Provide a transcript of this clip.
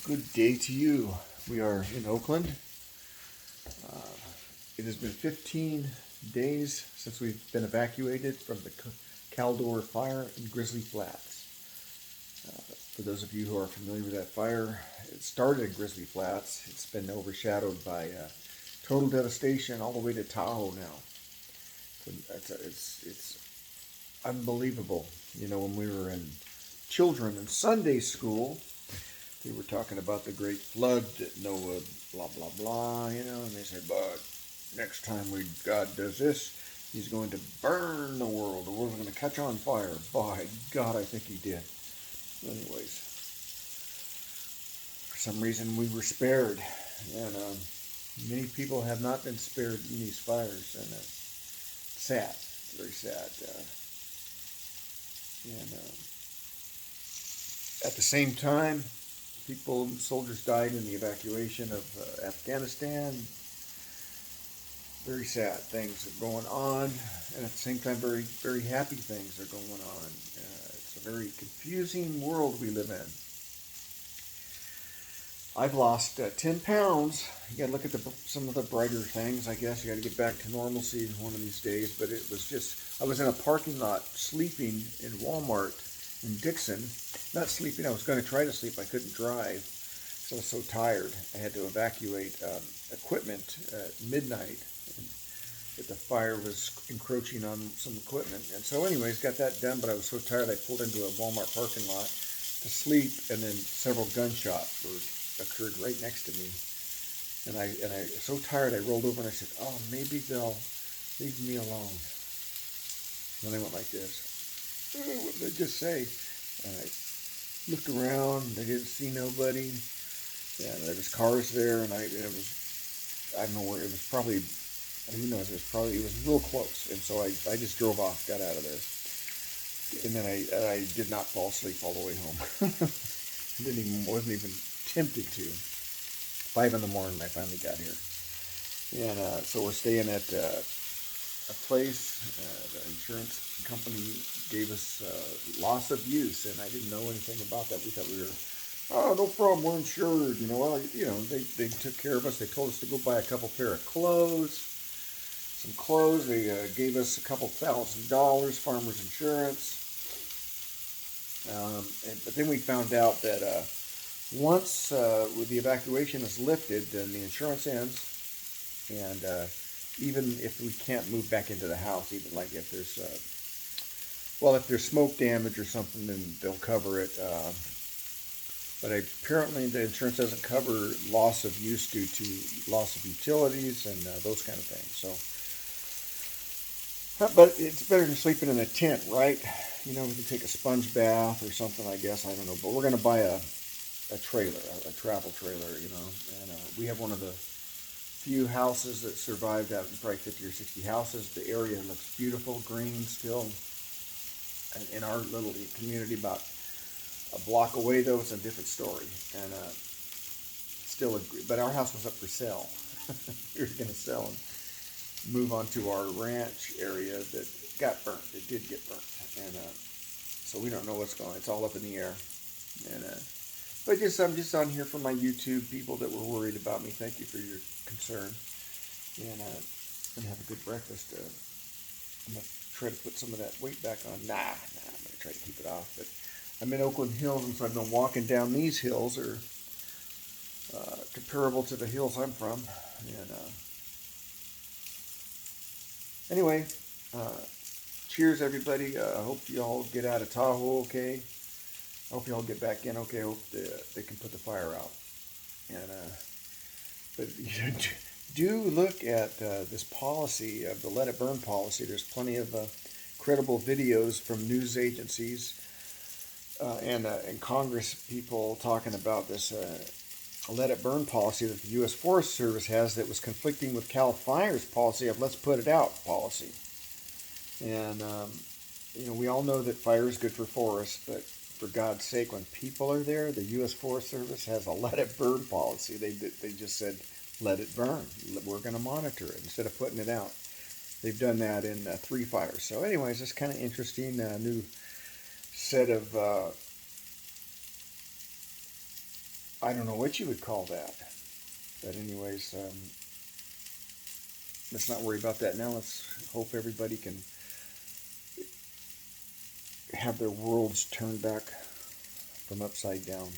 Good day to you. We are in Oakland. It has been 15 days since we've been evacuated from the Caldor fire in Grizzly Flats. For those of you who are familiar with that fire, it started in Grizzly Flats. It's been overshadowed by total devastation all the way to Tahoe now. It's unbelievable. You know, when we were in children in Sunday school, they were talking about the great flood that Noah, blah, blah, blah, you know, and they said, but next time God does this, he's going to burn the world. The world's going to catch on fire. By God, I think he did. Anyways, for some reason we were spared, and many people have not been spared in these fires, and sad, very sad. And at the same time, soldiers died in the evacuation of Afghanistan. Very sad things are going on, and at the same time, very, very happy things are going on. It's a very confusing world we live in. I've lost 10 pounds. You got to look at some of the brighter things, I guess. You got to get back to normalcy one of these days. But it was just, I was in a parking lot sleeping in Walmart in Dixon. Not sleeping, I was going to try to sleep. I couldn't drive, so I was so tired. I had to evacuate equipment at midnight. But the fire was encroaching on some equipment. And so anyways, got that done, but I was so tired I pulled into a Walmart parking lot to sleep, and then several gunshots occurred right next to me. And I so tired I rolled over and I said, oh, maybe they'll leave me alone. And then I went like this. Oh, what did I just say? And I looked around, I didn't see nobody. Yeah, there was cars there, and I don't know where, it was probably, who knows, it was real close. And so I just drove off, got out of there. And then I did not fall asleep all the way home. Wasn't even tempted to. 5 in the morning I finally got here. And so we're staying at a place. The insurance company gave us loss of use, and I didn't know anything about that. We thought we were, oh, no problem, we're insured. You know, well, you know, they took care of us. They told us to go buy a couple pair of clothes, some clothes. They gave us a couple $1,000, farmers insurance. But then we found out that once the evacuation is lifted, then the insurance ends, and even if we can't move back into the house, even like if there's smoke damage or something, then they'll cover it. But apparently the insurance doesn't cover loss of use due to loss of utilities and those kind of things. So, but it's better than sleeping in a tent, right? You know, we can take a sponge bath or something, I guess. I don't know. But we're going to buy a trailer, a travel trailer, you know. And we have one of the few houses that survived out, probably 50 or 60 houses. The area looks beautiful, green still. And in our little community, about a block away, though, it's a different story. And but our house was up for sale. We were going to sell and move on to our ranch area that got burnt. It did get burnt. And so we don't know what's going on. It's all up in the air. And but I'm just on here for my YouTube people that were worried about me. Thank you for your concern. And have a good breakfast. I'm going to try to put some of that weight back on. Nah, I'm going to try to keep it off. But I'm in Oakland Hills, and so I've been walking down these hills, are comparable to the hills I'm from. And anyway, cheers, everybody. I hope you all get out of Tahoe okay. I hope you all get back in okay. I hope they can put the fire out. And but do look at this policy of the Let It Burn policy. There's plenty of credible videos from news agencies and Congress people talking about this Let It Burn policy that the U.S. Forest Service has that was conflicting with Cal Fire's policy of Let's Put It Out policy. And you know, we all know that fire is good for forests, but for God's sake, when people are there, the U.S. Forest Service has a Let It Burn policy. They just said, let it burn. We're going to monitor it instead of putting it out. They've done that in 3 fires. So anyways, it's kind of interesting. New set of I don't know what you would call that. But anyways, let's not worry about that now. Let's hope everybody can have their worlds turned back from upside down.